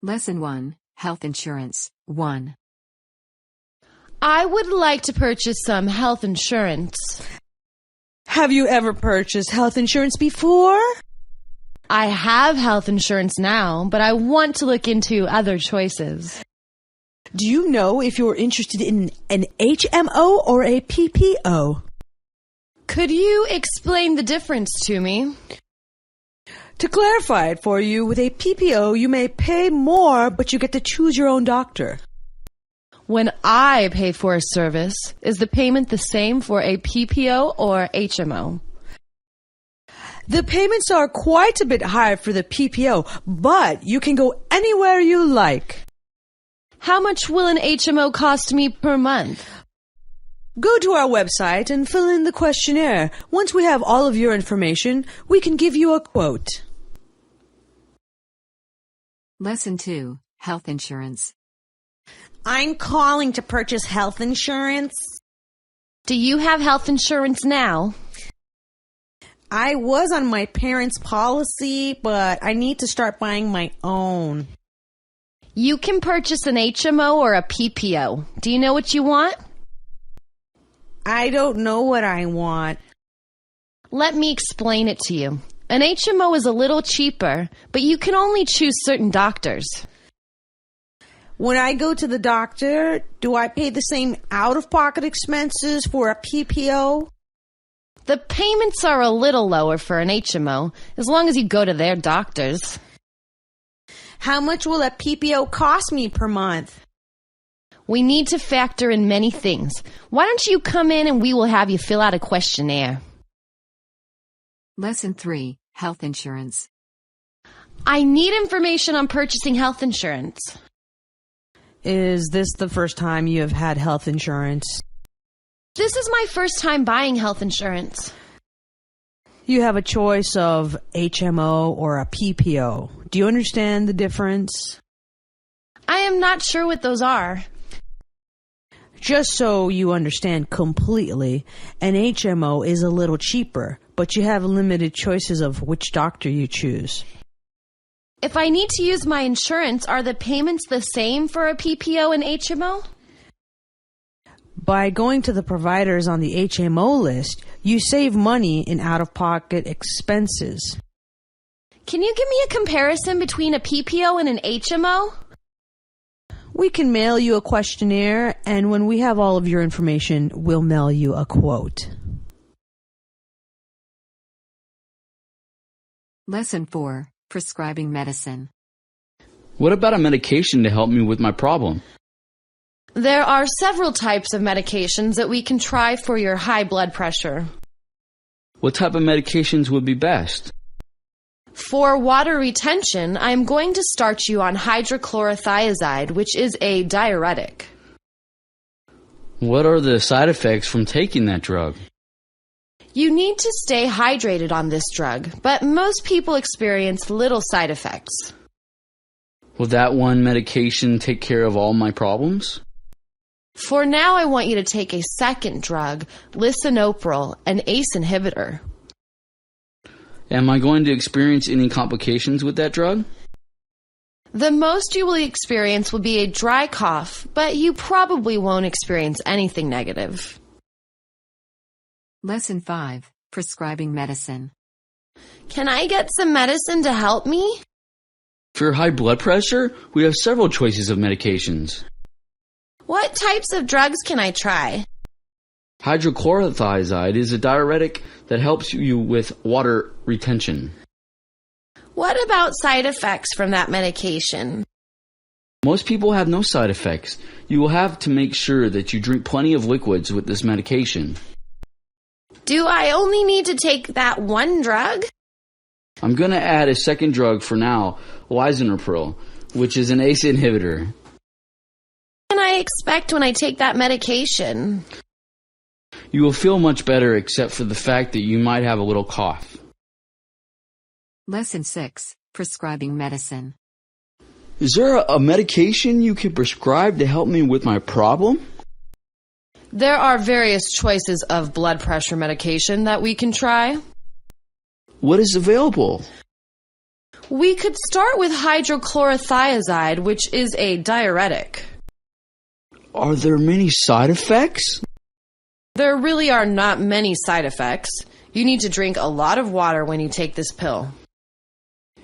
Lesson 1, Health Insurance, 1. I would like to purchase some health insurance. Have you ever purchased health insurance before? I have health insurance now, but I want to look into other choices. Do you know if you're interested in an HMO or a PPO? Could you explain the difference to me? To clarify it for you, with a PPO, you may pay more, but you get to choose your own doctor. When I pay for a service, is the payment the same for a PPO or HMO? The payments are quite a bit higher for the PPO, but you can go anywhere you like. How much will an HMO cost me per month? Go to our website and fill in the questionnaire. Once we have all of your information, we can give you a quote. Lesson 2, Health Insurance. I'm calling to purchase health insurance. Do you have health insurance now? I was on my parents' policy, but I need to start buying my own. You can purchase an HMO or a PPO. Do you know what you want? I don't know what I want. Let me explain it to you. An HMO is a little cheaper, but you can only choose certain doctors. When I go to the doctor, do I pay the same out-of-pocket expenses for a PPO? The payments are a little lower for an HMO, as long as you go to their doctors. How much will a PPO cost me per month? We need to factor in many things. Why don't you come in and we will have you fill out a questionnaire? Lesson 3, Health Insurance. I need information on purchasing health insurance. Is this the first time you have had health insurance? This is my first time buying health insurance. You have a choice of HMO or a PPO. Do you understand the difference? I am not sure what those are. Just so you understand completely, an HMO is a little cheaper, but you have limited choices of which doctor you choose. If I need to use my insurance, are the payments the same for a PPO and HMO? By going to the providers on the HMO list, you save money in out-of-pocket expenses. Can you give me a comparison between a PPO and an HMO? We can mail you a questionnaire, and when we have all of your information, we'll mail you a quote. Lesson 4, Prescribing Medicine. What about a medication to help me with my problem? There are several types of medications that we can try for your high blood pressure. What type of medications would be best? For water retention, I am going to start you on hydrochlorothiazide, which is a diuretic. What are the side effects from taking that drug? You need to stay hydrated on this drug, but most people experience little side effects. Will that one medication take care of all my problems? For now, I want you to take a second drug, lisinopril, an ACE inhibitor. Am I going to experience any complications with that drug? The most you will experience will be a dry cough, but you probably won't experience anything negative. Lesson 5, Prescribing Medicine. Can I get some medicine to help me? For your high blood pressure, we have several choices of medications. What types of drugs can I try? Hydrochlorothiazide is a diuretic that helps you with water retention. What about side effects from that medication? Most people have no side effects. You will have to make sure that you drink plenty of liquids with this medication. Do I only need to take that one drug? I'm going to add a second drug for now, lisinopril, which is an ACE inhibitor. What can I expect when I take that medication? You will feel much better except for the fact that you might have a little cough. Lesson 6, Prescribing Medicine. Is there a medication you can prescribe to help me with my problem? There are various choices of blood pressure medication that we can try. What is available? We could start with hydrochlorothiazide, which is a diuretic. Are there many side effects? There really are not many side effects. You need to drink a lot of water when you take this pill.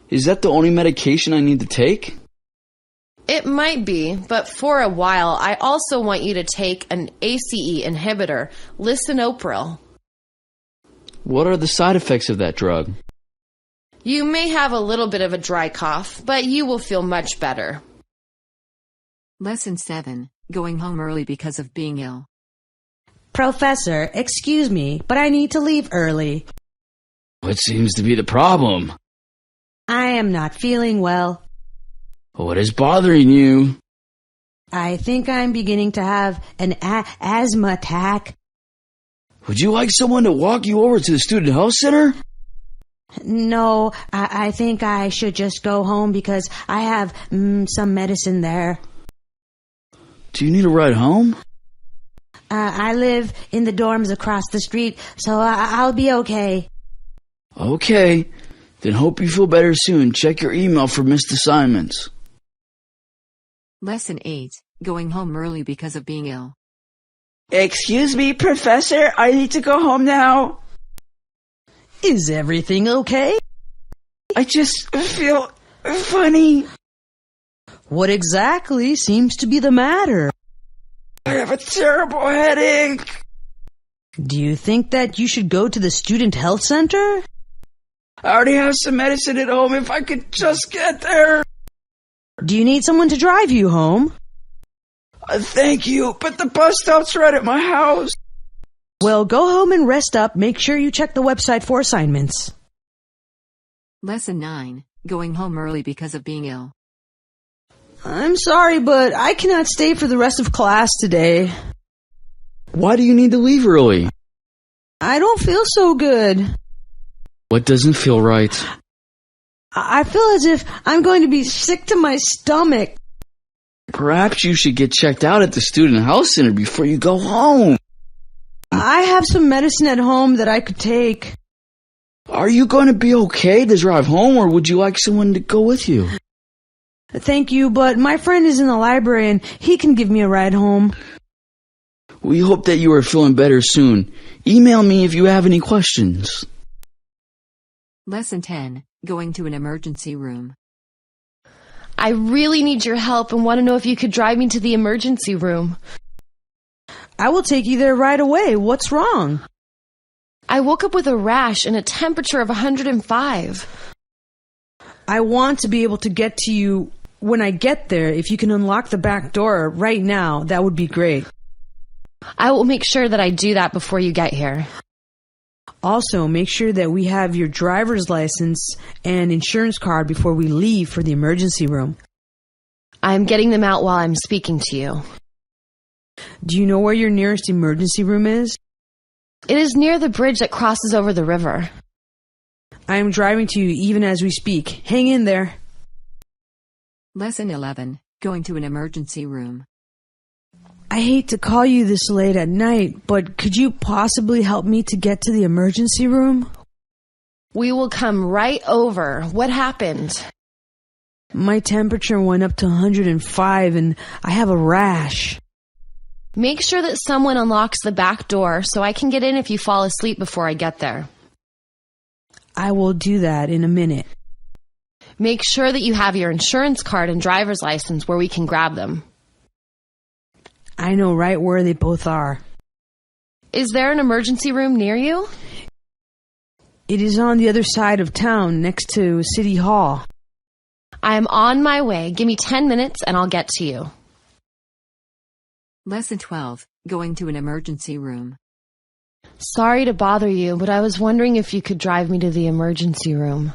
Is that the only medication I need to take? It might be, but for a while, I also want you to take an ACE inhibitor, lisinopril. What are the side effects of that drug? You may have a little bit of a dry cough, but you will feel much better. Lesson 7. Going home early because of being ill. Professor, excuse me, but I need to leave early. What seems to be the problem? I am not feeling well. What is bothering you? I think I'm beginning to have an asthma attack. Would you like someone to walk you over to the student health center? No, I think I should just go home because I have some medicine there. Do you need a ride home? I live in the dorms across the street, so I'll be okay. Okay. Then hope you feel better soon. Check your email for missed assignments. Lesson 8. Going home early because of being ill. Excuse me, Professor, I need to go home now. Is everything okay? I just feel funny. What exactly seems to be the matter? I have a terrible headache. Do you think that you should go to the student health center? I already have some medicine at home if I could just get there. Do you need someone to drive you home? Thank you, but the bus stop's right at my house. Well, go home and rest up. Make sure you check the website for assignments. Lesson 9. Going home early because of being ill. I'm sorry, but I cannot stay for the rest of class today. Why do you need to leave early? I don't feel so good. What doesn't feel right? I feel as if I'm going to be sick to my stomach. Perhaps you should get checked out at the student health center before you go home. I have some medicine at home that I could take. Are you going to be okay to drive home, or would you like someone to go with you? Thank you, but my friend is in the library and he can give me a ride home. We hope that you are feeling better soon. Email me if you have any questions. Lesson 10. Going to an emergency room. I really need your help and want to know if you could drive me to the emergency room. I will take you there right away. What's wrong? I woke up with a rash and a temperature of 105. I want to be able to get to you when I get there. If you can unlock the back door right now, that would be great. I will make sure that I do that before you get here. Also, make sure that we have your driver's license and insurance card before we leave for the emergency room. I'm getting them out while I'm speaking to you. Do you know where your nearest emergency room is? It is near the bridge that crosses over the river. I am driving to you even as we speak. Hang in there. Lesson 11. Going to an emergency room. I hate to call you this late at night, but could you possibly help me to get to the emergency room? We will come right over. What happened? My temperature went up to 105 and I have a rash. Make sure that someone unlocks the back door so I can get in if you fall asleep before I get there. I will do that in a minute. Make sure that you have your insurance card and driver's license where we can grab them. I know right where they both are. Is there an emergency room near you? It is on the other side of town, next to City Hall. I am on my way. Give me 10 minutes and I'll get to you. Lesson 12. Going to an emergency room. Sorry to bother you, but I was wondering if you could drive me to the emergency room.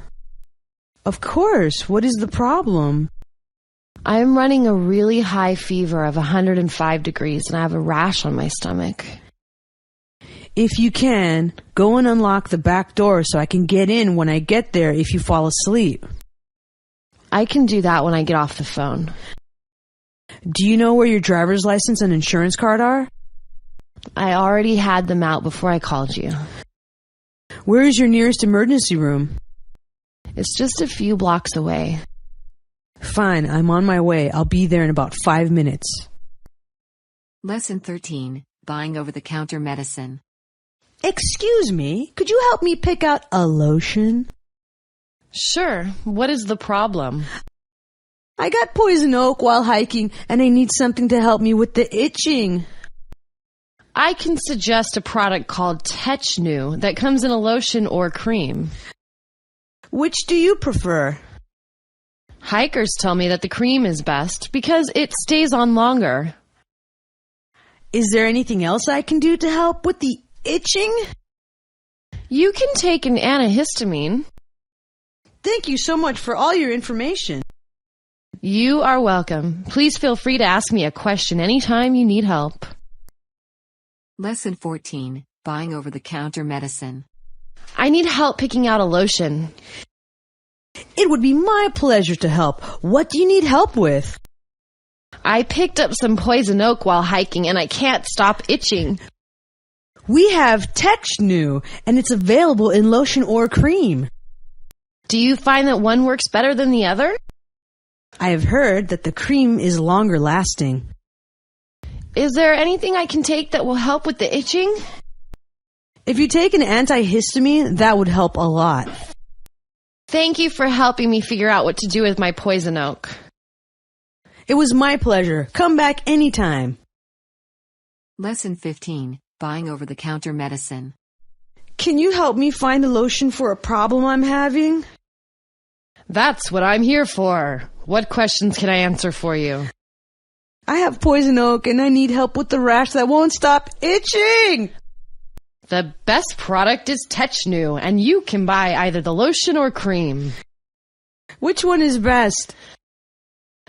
Of course. What is the problem? I am running a really high fever of 105 degrees and I have a rash on my stomach. If you can, go and unlock the back door so I can get in when I get there if you fall asleep. I can do that when I get off the phone. Do you know where your driver's license and insurance card are? I already had them out before I called you. Where is your nearest emergency room? It's just a few blocks away. Fine, I'm on my way. I'll be there in about 5 minutes. Lesson 13, buying over-the-counter medicine. Excuse me, could you help me pick out a lotion? Sure. What is the problem? I got poison oak while hiking, and I need something to help me with the itching. I can suggest a product called Technu that comes in a lotion or cream. Which do you prefer? Hikers tell me that the cream is best because it stays on longer. Is there anything else I can do to help with the itching? You can take an antihistamine. Thank you so much for all your information. You are welcome. Please feel free to ask me a question anytime you need help. Lesson 14, buying over-the-counter medicine. I need help picking out a lotion. It would be my pleasure to help. What do you need help with? I picked up some poison oak while hiking and I can't stop itching. We have Technu, and it's available in lotion or cream. Do you find that one works better than the other? I have heard that the cream is longer lasting. Is there anything I can take that will help with the itching? If you take an antihistamine, that would help a lot. Thank you for helping me figure out what to do with my poison oak. It was my pleasure. Come back anytime. Lesson 15, buying over-the-counter medicine. Can you help me find a lotion for a problem I'm having? That's what I'm here for. What questions can I answer for you? I have poison oak and I need help with the rash that won't stop itching. The best product is Technu, and you can buy either the lotion or cream. Which one is best?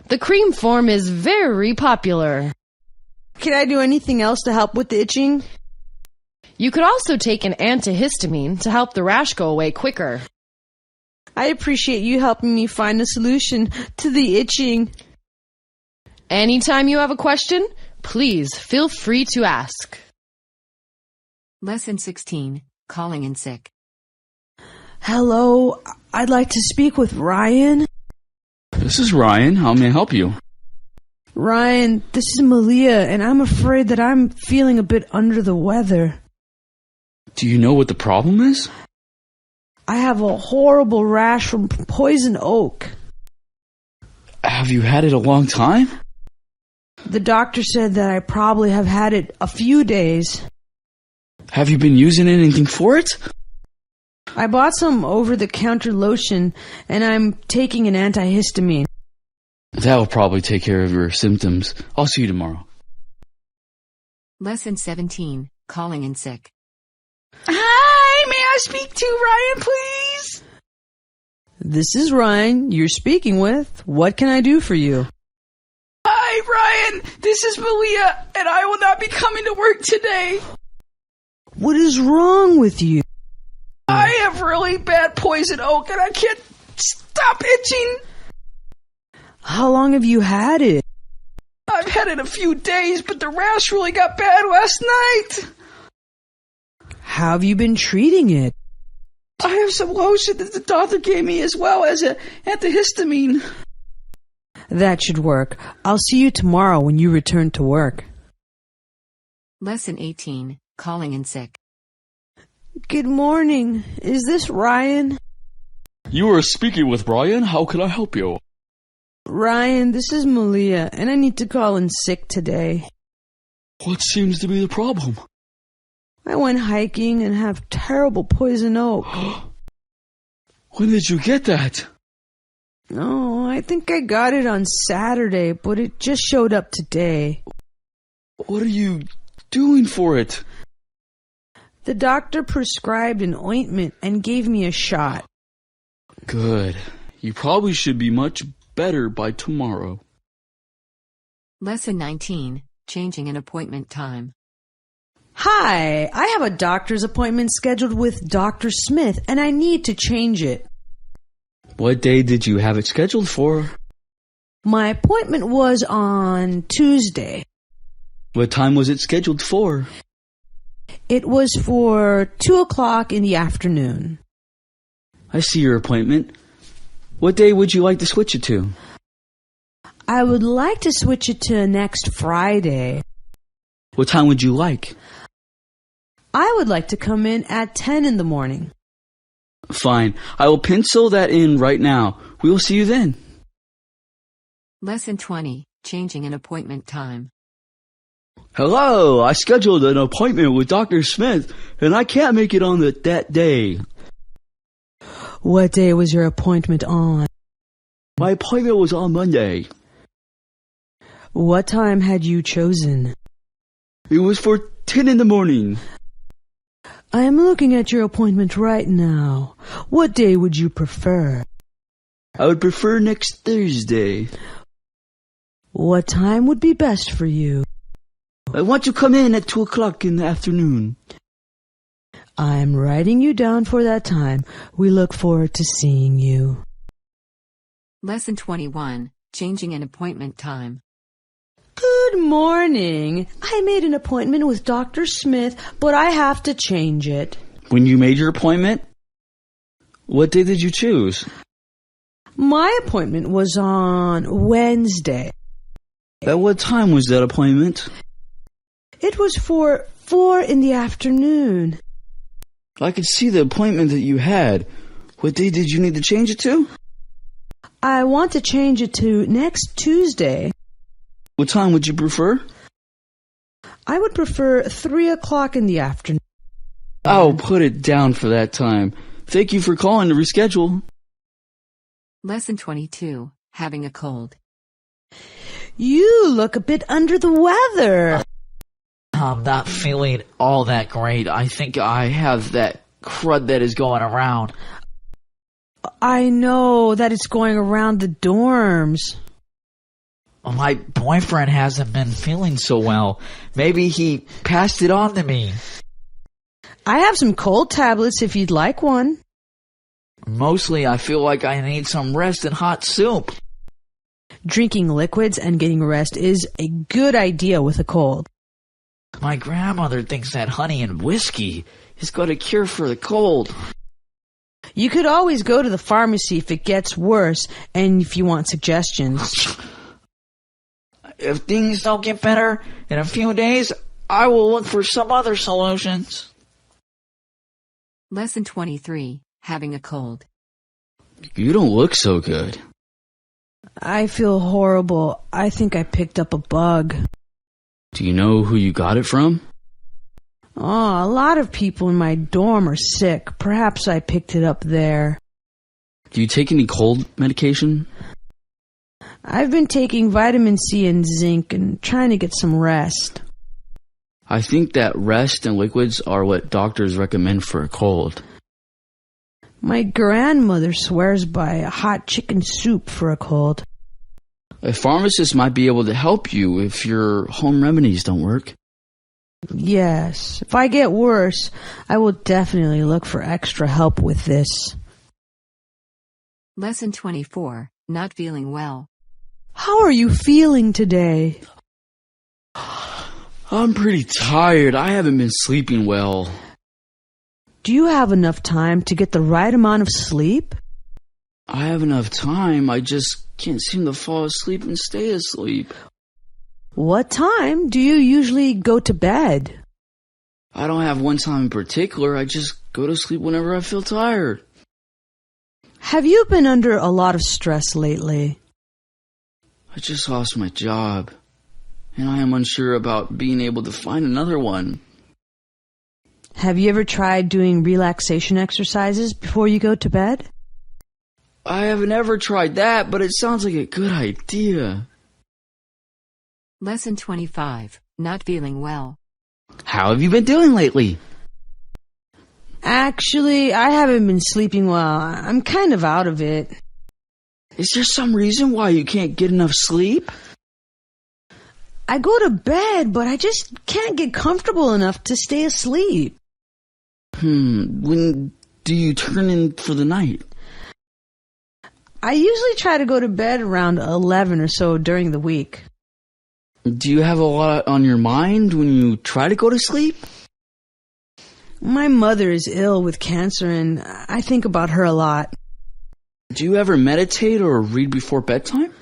The cream form is very popular. Can I do anything else to help with the itching? You could also take an antihistamine to help the rash go away quicker. I appreciate you helping me find a solution to the itching. Anytime you have a question, please feel free to ask. Lesson 16, calling in sick. Hello, I'd like to speak with Ryan. This is Ryan. How may I help you? Ryan, this is Malia, and I'm afraid that I'm feeling a bit under the weather. Do you know what the problem is? I have a horrible rash from poison oak. Have you had it a long time? The doctor said that I probably have had it a few days. Have you been using anything for it? I bought some over-the-counter lotion, and I'm taking an antihistamine. That will probably take care of your symptoms. I'll see you tomorrow. Lesson 17, calling in sick. Hi, may I speak to Ryan, please? This is Ryan you're speaking with. What can I do for you? Hi, Ryan. This is Malia, and I will not be coming to work today. What is wrong with you? I have really bad poison oak, and I can't stop itching. How long have you had it? I've had it a few days, but the rash really got bad last night. How have you been treating it? I have some lotion that the doctor gave me as well as an antihistamine. That should work. I'll see you tomorrow when you return to work. Lesson 18, calling in sick. Good morning. Is this Ryan? You are speaking with Ryan. How can I help you? Ryan, this is Malia, and I need to call in sick today. What seems to be the problem? I went hiking and have terrible poison oak. When did you get that? Oh, I think I got it on Saturday, but it just showed up today. What are you doing for it? The doctor prescribed an ointment and gave me a shot. Good. You probably should be much better by tomorrow. Lesson 19, changing an appointment time. Hi, I have a doctor's appointment scheduled with Dr. Smith, and I need to change it. What day did you have it scheduled for? My appointment was on Tuesday. What time was it scheduled for? It was for 2 o'clock in the afternoon. I see your appointment. What day would you like to switch it to? I would like to switch it to next Friday. What time would you like? I would like to come in at 10 in the morning. Fine. I will pencil that in right now. We will see you then. Lesson 20, changing an appointment time. Hello, I scheduled an appointment with Dr. Smith, and I can't make it on that day. What day was your appointment on? My appointment was on Monday. What time had you chosen? It was for 10 in the morning. I am looking at your appointment right now. What day would you prefer? I would prefer next Thursday. What time would be best for you? I want to come in at 2 o'clock in the afternoon. I am writing you down for that time. We look forward to seeing you. Lesson 21, changing an appointment time. Good morning. I made an appointment with Dr. Smith, but I have to change it. When you made your appointment, what day did you choose? My appointment was on Wednesday. At what time was that appointment? It was for 4 in the afternoon. I could see the appointment that you had. What day did you need to change it to? I want to change it to next Tuesday. What time would you prefer? I would prefer 3 o'clock in the afternoon. I'll put it down for that time. Thank you for calling to reschedule. Lesson 22, having a cold. You look a bit under the weather. I'm not feeling all that great. I think I have that crud that is going around. I know that it's going around the dorms. My boyfriend hasn't been feeling so well. Maybe he passed it on to me. I have some cold tablets if you'd like one. Mostly I feel like I need some rest and hot soup. Drinking liquids and getting rest is a good idea with a cold. My grandmother thinks that honey and whiskey is got a cure for the cold. You could always go to the pharmacy if it gets worse and if you want suggestions. If things don't get better in a few days, I will look for some other solutions. Lesson 23, having a cold. You don't look so good. I feel horrible. I think I picked up a bug. Do you know who you got it from? Oh, a lot of people in my dorm are sick. Perhaps I picked it up there. Do you take any cold medication? I've been taking vitamin C and zinc and trying to get some rest. I think that rest and liquids are what doctors recommend for a cold. My grandmother swears by a hot chicken soup for a cold. A pharmacist might be able to help you if your home remedies don't work. Yes, if I get worse, I will definitely look for extra help with this. Lesson 24, not feeling well. How are you feeling today? I'm pretty tired. I haven't been sleeping well. Do you have enough time to get the right amount of sleep? I have enough time. I just can't seem to fall asleep and stay asleep. What time do you usually go to bed? I don't have one time in particular. I just go to sleep whenever I feel tired. Have you been under a lot of stress lately? I just lost my job, and I am unsure about being able to find another one. Have you ever tried doing relaxation exercises before you go to bed? I haven't ever tried that, but it sounds like a good idea. Lesson 25, not feeling well. How have you been doing lately? Actually, I haven't been sleeping well. I'm kind of out of it. Is there some reason why you can't get enough sleep? I go to bed, but I just can't get comfortable enough to stay asleep. When do you turn in for the night? I usually try to go to bed around 11 or so during the week. Do you have a lot on your mind when you try to go to sleep? My mother is ill with cancer, and I think about her a lot. Do you ever meditate or read before bedtime?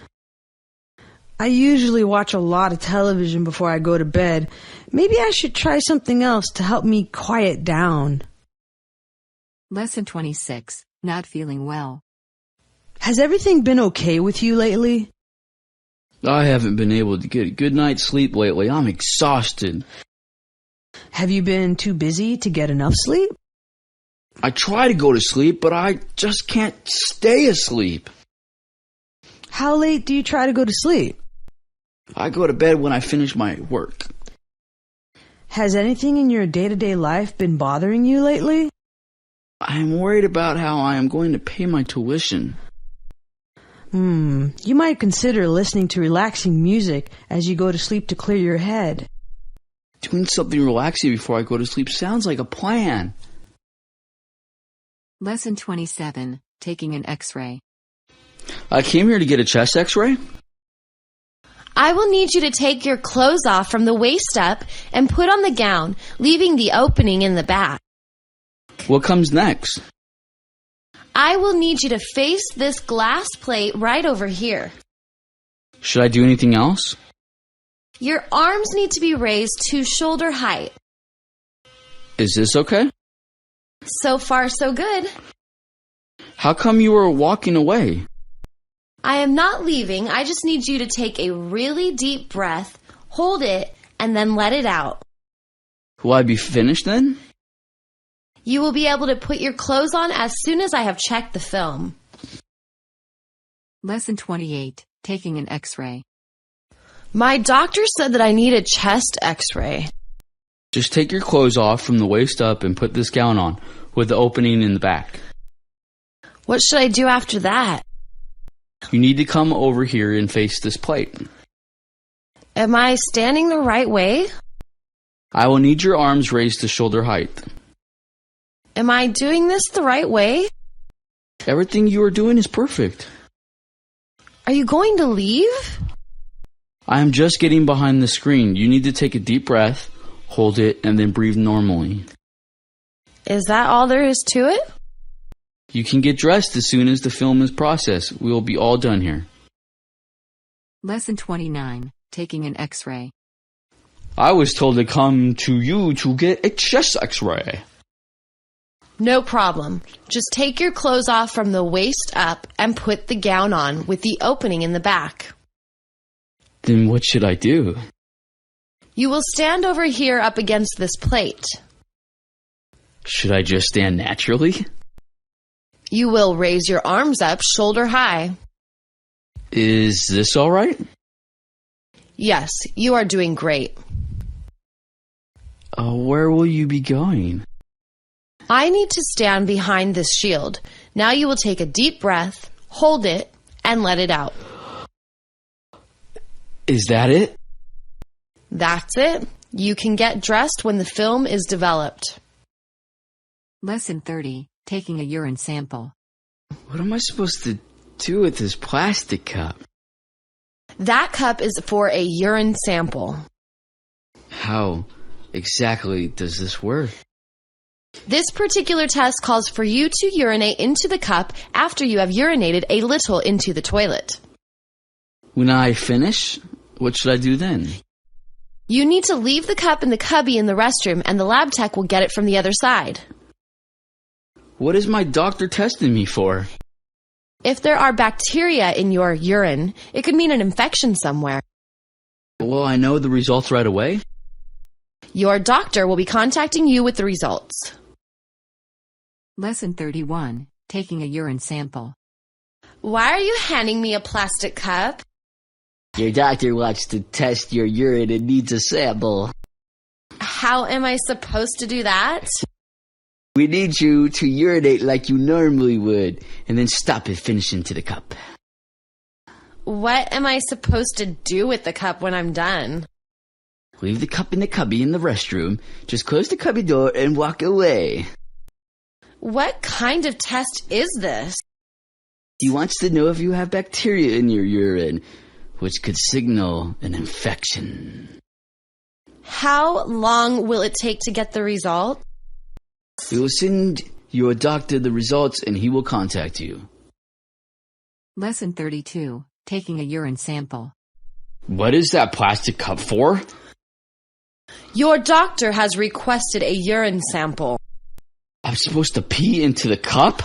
I usually watch a lot of television before I go to bed. Maybe I should try something else to help me quiet down. Lesson 26. Not feeling well. Has everything been okay with you lately? I haven't been able to get a good night's sleep lately. I'm exhausted. Have you been too busy to get enough sleep? I try to go to sleep, but I just can't stay asleep. How late do you try to go to sleep? I go to bed when I finish my work. Has anything in your day-to-day life been bothering you lately? I'm worried about how I am going to pay my tuition. You might consider listening to relaxing music as you go to sleep to clear your head. Doing something relaxing before I go to sleep sounds like a plan. Lesson 27. Taking an X-ray. I came here to get a chest X-ray. I will need you to take your clothes off from the waist up and put on the gown, leaving the opening in the back. What comes next? I will need you to face this glass plate right over here. Should I do anything else? Your arms need to be raised to shoulder height. Is this okay? So far, so good. How come you were walking away? I am not leaving. I just need you to take a really deep breath, hold it, and then let it out. Will I be finished then? You will be able to put your clothes on as soon as I have checked the film. Lesson 28. Taking an X-ray. My doctor said that I need a chest X-ray. Just take your clothes off from the waist up and put this gown on, with the opening in the back. What should I do after that? You need to come over here and face this plate. Am I standing the right way? I will need your arms raised to shoulder height. Am I doing this the right way? Everything you are doing is perfect. Are you going to leave? I am just getting behind the screen. You need to take a deep breath, hold it, and then breathe normally. Is that all there is to it? You can get dressed as soon as the film is processed. We will be all done here. Lesson 29. Taking an X-ray. I was told to come to you to get a chest X-ray. No problem. Just take your clothes off from the waist up and put the gown on with the opening in the back. Then what should I do? You will stand over here up against this plate. Should I just stand naturally? You will raise your arms up shoulder high. Is this all right? Yes, you are doing great. Where will you be going? I need to stand behind this shield. Now you will take a deep breath, hold it, and let it out. Is that it? That's it. You can get dressed when the film is developed. Lesson 30. Taking a urine sample. What am I supposed to do with this plastic cup? That cup is for a urine sample. How exactly does this work? This particular test calls for you to urinate into the cup after you have urinated a little into the toilet. When I finish, what should I do then? You need to leave the cup in the cubby in the restroom, and the lab tech will get it from the other side. What is my doctor testing me for? If there are bacteria in your urine, it could mean an infection somewhere. Will I know the results right away? Your doctor will be contacting you with the results. Lesson 31. Taking a urine sample. Why are you handing me a plastic cup? Your doctor wants to test your urine and needs a sample. How am I supposed to do that? We need you to urinate like you normally would, and then stop it finishing to the cup. What am I supposed to do with the cup when I'm done? Leave the cup in the cubby in the restroom. Just close the cubby door and walk away. What kind of test is this? He wants to know if you have bacteria in your urine, which could signal an infection. How long will it take to get the result? We will send your doctor the results and he will contact you. Lesson 32, taking a urine sample. What is that plastic cup for? Your doctor has requested a urine sample. I'm supposed to pee into the cup?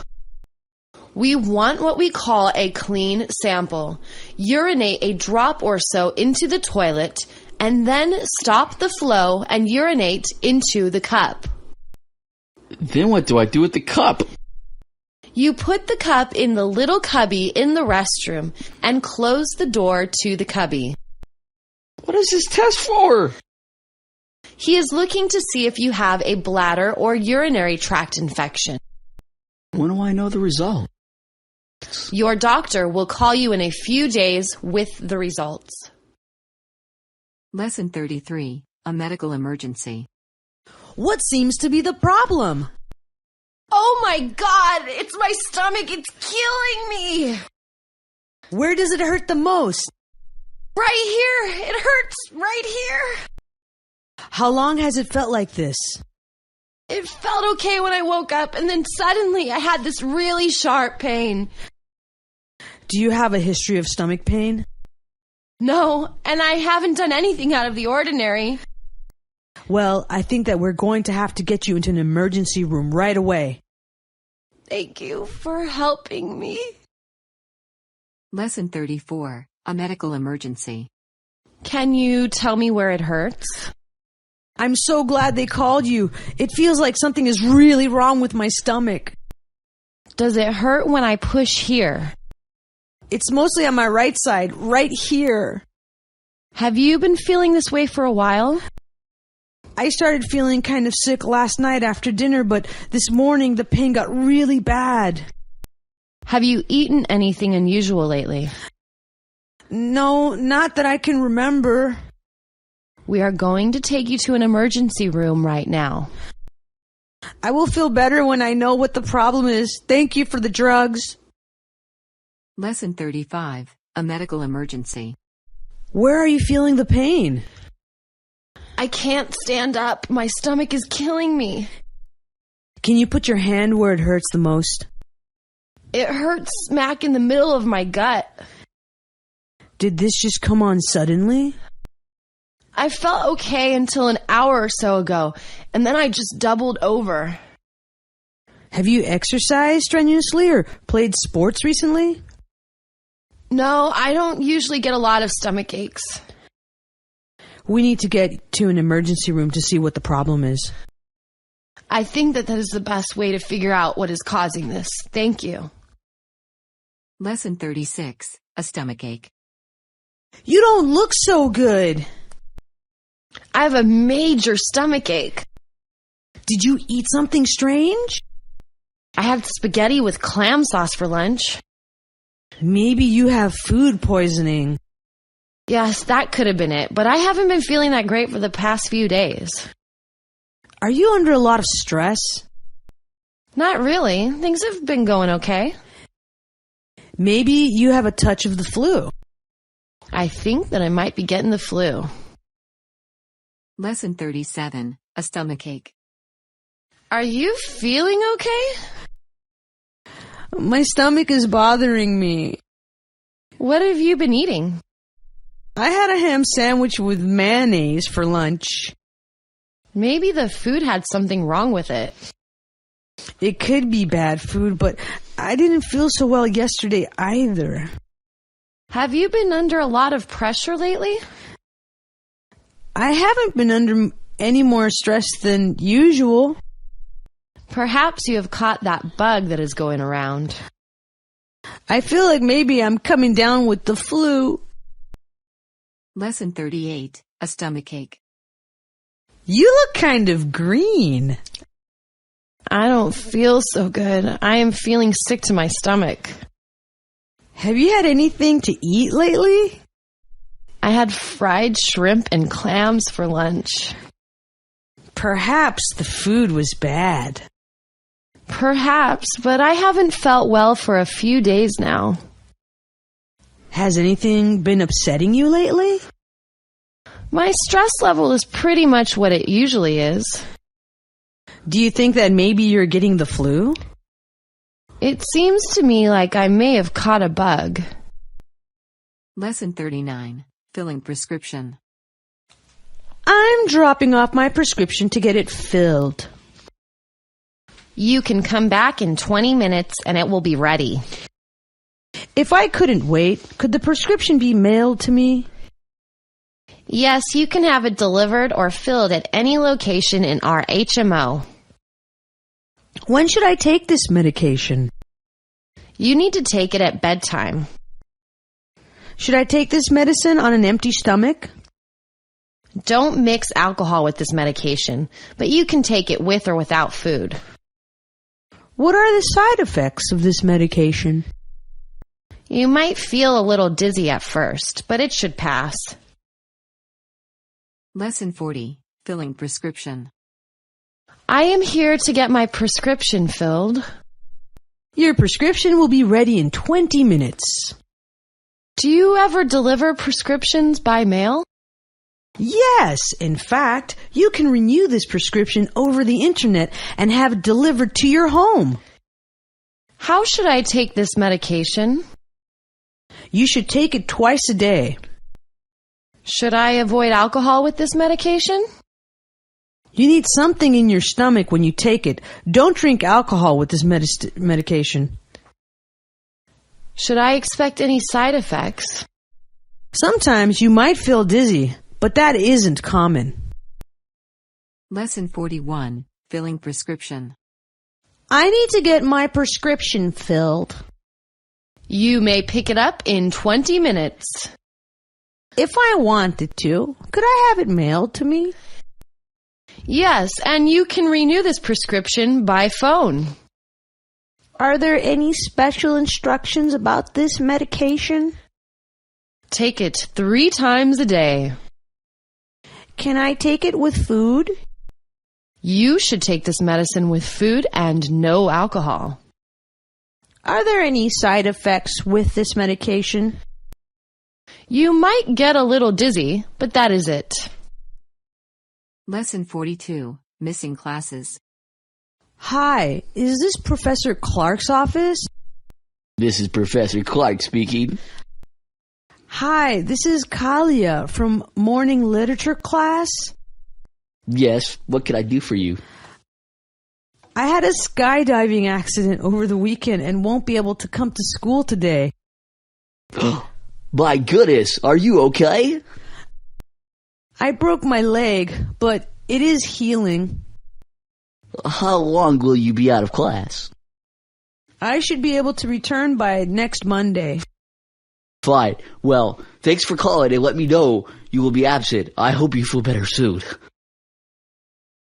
We want what we call a clean sample. Urinate a drop or so into the toilet, and then stop the flow and urinate into the cup. Then what do I do with the cup? You put the cup in the little cubby in the restroom and close the door to the cubby. What is this test for? He is looking to see if you have a bladder or urinary tract infection. When do I know the result? Your doctor will call you in a few days with the results. Lesson 33, a medical emergency. What seems to be the problem? Oh my God, it's my stomach. It's killing me. Where does it hurt the most? Right here. It hurts right here. How long has it felt like this? It felt okay when I woke up, and then suddenly I had this really sharp pain. Do you have a history of stomach pain? No, and I haven't done anything out of the ordinary. Well, I think that we're going to have to get you into an emergency room right away. Thank you for helping me. Lesson 34, a medical emergency. Can you tell me where it hurts? I'm so glad they called you. It feels like something is really wrong with my stomach. Does it hurt when I push here? It's mostly on my right side, right here. Have you been feeling this way for a while? I started feeling kind of sick last night after dinner, but this morning the pain got really bad. Have you eaten anything unusual lately? No, not that I can remember. We are going to take you to an emergency room right now. I will feel better when I know what the problem is. Thank you for the drugs. Lesson 35, a medical emergency. Where are you feeling the pain? I can't stand up. My stomach is killing me. Can you put your hand where it hurts the most? It hurts smack in the middle of my gut. Did this just come on suddenly? I felt okay until an hour or so ago, and then I just doubled over. Have you exercised strenuously or played sports recently? No, I don't usually get a lot of stomach aches. We need to get to an emergency room to see what the problem is. I think that is the best way to figure out what is causing this. Thank you. Lesson 36, a stomachache. You don't look so good. I have a major stomach ache. Did you eat something strange? I had spaghetti with clam sauce for lunch. Maybe you have food poisoning. Yes, that could have been it, but I haven't been feeling that great for the past few days. Are you under a lot of stress? Not really. Things have been going okay. Maybe you have a touch of the flu. I think that I might be getting the flu. Lesson 37, a stomachache. Are you feeling okay? My stomach is bothering me. What have you been eating? I had a ham sandwich with mayonnaise for lunch. Maybe the food had something wrong with it. It could be bad food, but I didn't feel so well yesterday either. Have you been under a lot of pressure lately? I haven't been under any more stress than usual. Perhaps you have caught that bug that is going around. I feel like maybe I'm coming down with the flu. Lesson 38, a stomachache. You look kind of green. I don't feel so good. I am feeling sick to my stomach. Have you had anything to eat lately? I had fried shrimp and clams for lunch. Perhaps the food was bad. Perhaps, but I haven't felt well for a few days now. Has anything been upsetting you lately? My stress level is pretty much what it usually is. Do you think that maybe you're getting the flu? It seems to me like I may have caught a bug. Lesson 39. Filling prescription. I'm dropping off my prescription to get it filled. You can come back in 20 minutes and it will be ready. If I couldn't wait, could the prescription be mailed to me? Yes, you can have it delivered or filled at any location in our HMO. When should I take this medication? You need to take it at bedtime. Should I take this medicine on an empty stomach? Don't mix alcohol with this medication, but you can take it with or without food. What are the side effects of this medication? You might feel a little dizzy at first, but it should pass. Lesson 40. Filling prescription. I am here to get my prescription filled. Your prescription will be ready in 20 minutes. Do you ever deliver prescriptions by mail? Yes, in fact, you can renew this prescription over the internet and have it delivered to your home. How should I take this medication? You should take it twice a day. Should I avoid alcohol with this medication? You need something in your stomach when you take it. Don't drink alcohol with this medication. Should I expect any side effects? Sometimes you might feel dizzy, but that isn't common. Lesson 41. Filling prescription. I need to get my prescription filled. You may pick it up in 20 minutes. If I wanted to, could I have it mailed to me? Yes, and you can renew this prescription by phone. Are there any special instructions about this medication? Take it 3 times a day. Can I take it with food? You should take this medicine with food and no alcohol. Are there any side effects with this medication? You might get a little dizzy, but that is it. Lesson 42. Missing classes. Hi, is this Professor Clark's office? This is Professor Clark speaking. Hi, this is Kalia from morning literature class. Yes, what can I do for you? I had a skydiving accident over the weekend and won't be able to come to school today. My goodness, are you okay? I broke my leg, but it is healing. How long will you be out of class? I should be able to return by next Monday. Fine. Well, thanks for calling and let me know you will be absent. I hope you feel better soon.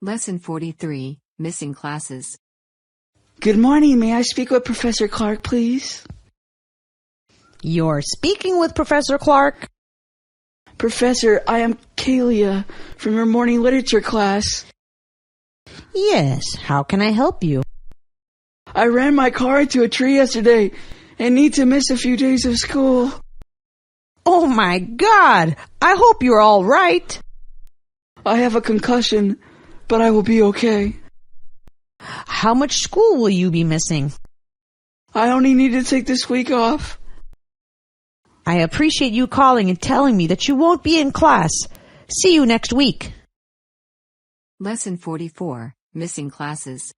Lesson 43. Missing classes. Good morning. May I speak with Professor Clark, please? You're speaking with Professor Clark. Professor, I am Kalia from your morning literature class. Yes, how can I help you? I ran my car into a tree yesterday and need to miss a few days of school. Oh my God! I hope you're all right. I have a concussion, but I will be okay. How much school will you be missing? I only need to take this week off. I appreciate you calling and telling me that you won't be in class. See you next week. Lesson 44. Missing classes.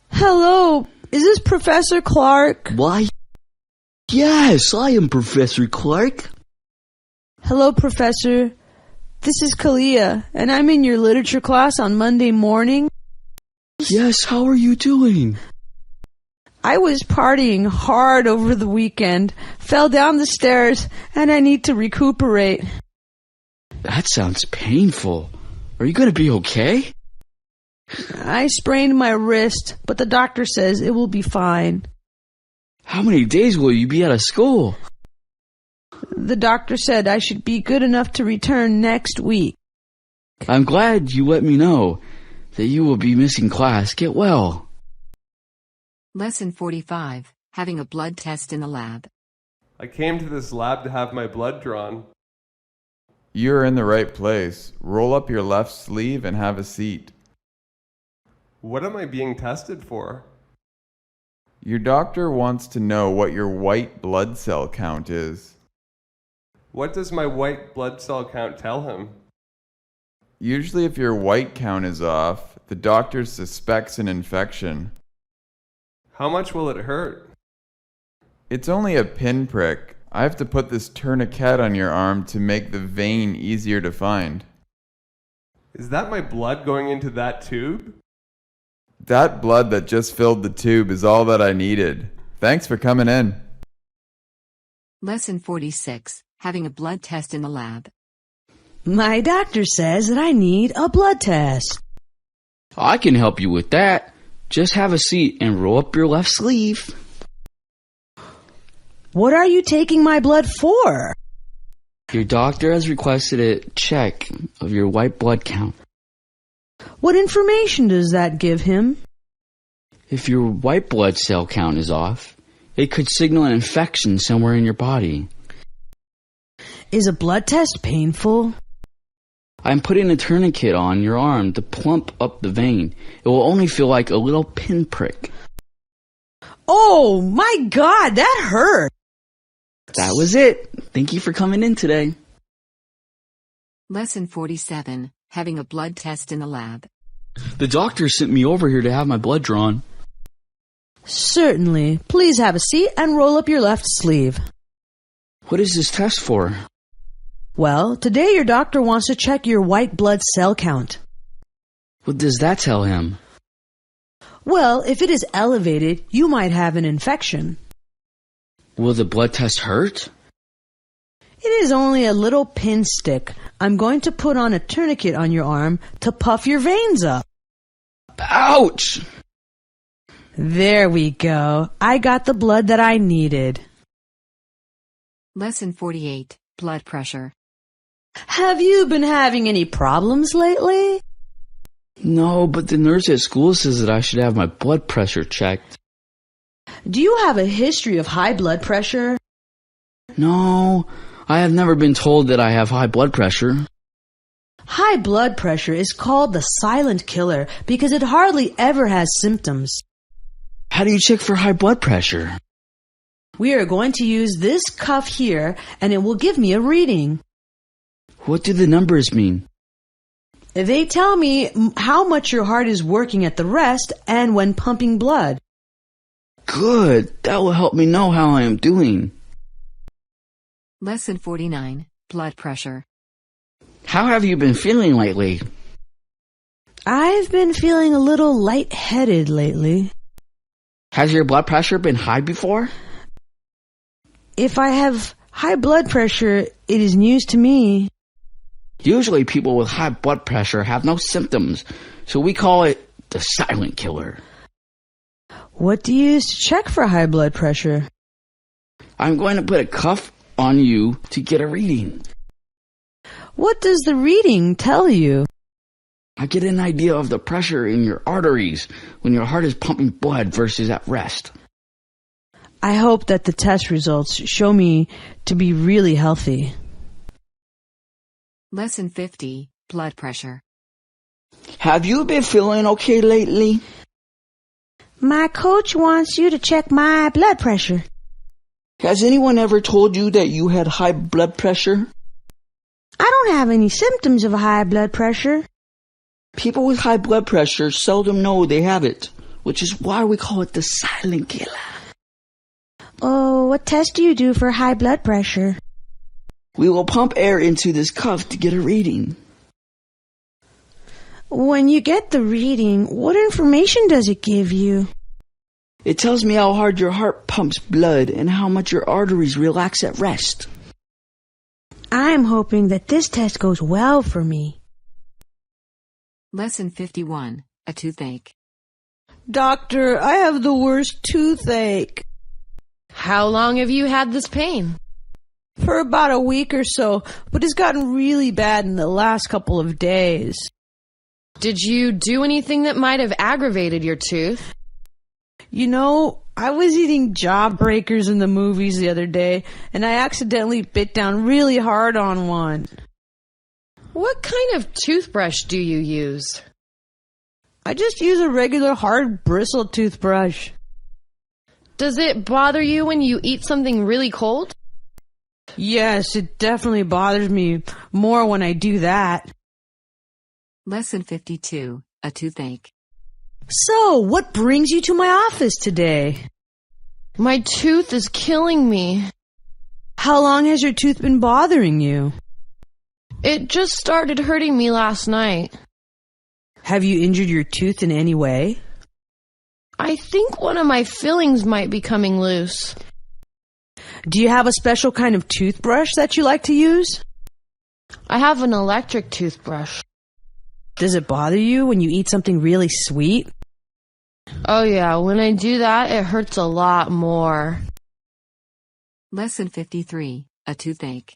Hello, is this Professor Clark? Why? Yes, I am Professor Clark. Hello, Professor. This is Kalia, and I'm in your literature class on Monday morning. Yes, how are you doing? I was partying hard over the weekend, fell down the stairs, and I need to recuperate. That sounds painful. Are you going to be okay? I sprained my wrist, but the doctor says it will be fine. How many days will you be out of school? The doctor said I should be good enough to return next week. I'm glad you let me know that you will be missing class. Get well. Lesson 45. Having a blood test in the lab. I came to this lab to have my blood drawn. You're in the right place. Roll up your left sleeve and have a seat. What am I being tested for? Your doctor wants to know what your white blood cell count is. What does my white blood cell count tell him? Usually if your white count is off, the doctor suspects an infection. How much will it hurt? It's only a pinprick. I have to put this tourniquet on your arm to make the vein easier to find. Is that my blood going into that tube? That blood that just filled the tube is all that I needed. Thanks for coming in. Lesson 46. Having a blood test in the lab. My doctor says that I need a blood test. I can help you with that. Just have a seat and roll up your left sleeve. What are you taking my blood for? Your doctor has requested a check of your white blood count. What information does that give him? If your white blood cell count is off, it could signal an infection somewhere in your body. Is a blood test painful? I'm putting a tourniquet on your arm to plump up the vein. It will only feel like a little pinprick. Oh my God, that hurt! That was it. Thank you for coming in today. Lesson 47. Having a blood test in the lab. The doctor sent me over here to have my blood drawn. Certainly. Please have a seat and roll up your left sleeve. What is this test for? Well, today your doctor wants to check your white blood cell count. What does that tell him? Well, if it is elevated, you might have an infection. Will the blood test hurt? It is only a little pin stick. I'm going to put on a tourniquet on your arm to puff your veins up. Ouch! There we go. I got the blood that I needed. Lesson 48. Blood pressure. Have you been having any problems lately? No, but the nurse at school says that I should have my blood pressure checked. Do you have a history of high blood pressure? No, I have never been told that I have high blood pressure. High blood pressure is called the silent killer because it hardly ever has symptoms. How do you check for high blood pressure? We are going to use this cuff here and it will give me a reading. What do the numbers mean? They tell me how much your heart is working at the rest and when pumping blood. Good. That will help me know how I am doing. Lesson 49. Blood pressure. How have you been feeling lately? I've been feeling a little lightheaded lately. Has your blood pressure been high before? If I have high blood pressure, it is news to me. Usually people with high blood pressure have no symptoms, so we call it the silent killer. What do you use to check for high blood pressure? I'm going to put a cuff on you to get a reading. What does the reading tell you? I get an idea of the pressure in your arteries when your heart is pumping blood versus at rest. I hope that the test results show me to be really healthy. Lesson 50. Blood pressure. Have you been feeling okay lately? My coach wants you to check my blood pressure. Has anyone ever told you that you had high blood pressure? I don't have any symptoms of high blood pressure. People with high blood pressure seldom know they have it, which is why we call it the silent killer. Oh, what test do you do for high blood pressure? We will pump air into this cuff to get a reading. When you get the reading, what information does it give you? It tells me how hard your heart pumps blood and how much your arteries relax at rest. I'm hoping that this test goes well for me. Lesson 51. A toothache. Doctor, I have the worst toothache. How long have you had this pain? For about a week or so, but it's gotten really bad in the last couple of days. Did you do anything that might have aggravated your tooth? You know, I was eating Jawbreakers in the movies the other day, and I accidentally bit down really hard on one. What kind of toothbrush do you use? I just use a regular hard bristle toothbrush. Does it bother you when you eat something really cold? Yes, it definitely bothers me more when I do that. Lesson 52, a toothache. So, what brings you to my office today? My tooth is killing me. How long has your tooth been bothering you? It just started hurting me last night. Have you injured your tooth in any way? I think one of my fillings might be coming loose. Do you have a special kind of toothbrush that you like to use? I have an electric toothbrush. Does it bother you when you eat something really sweet? Oh yeah, when I do that, it hurts a lot more. Lesson 53, a toothache.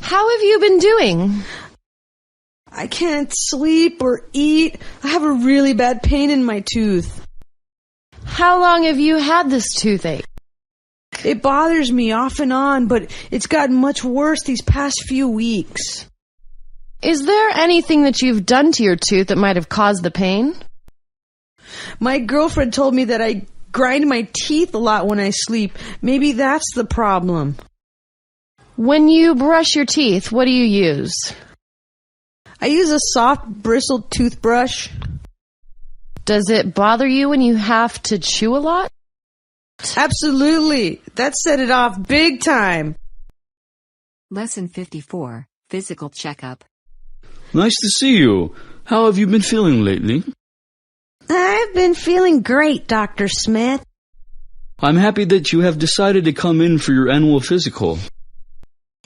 How have you been doing? I can't sleep or eat. I have a really bad pain in my tooth. How long have you had this toothache? It bothers me off and on, but it's gotten much worse these past few weeks. Is there anything that you've done to your tooth that might have caused the pain? My girlfriend told me that I grind my teeth a lot when I sleep. Maybe that's the problem. When you brush your teeth, what do you use? I use a soft bristled toothbrush. Does it bother you when you have to chew a lot? Absolutely. That set it off big time. Lesson 54, physical checkup. Nice to see you. How have you been feeling lately? I've been feeling great, Dr. Smith. I'm happy that you have decided to come in for your annual physical.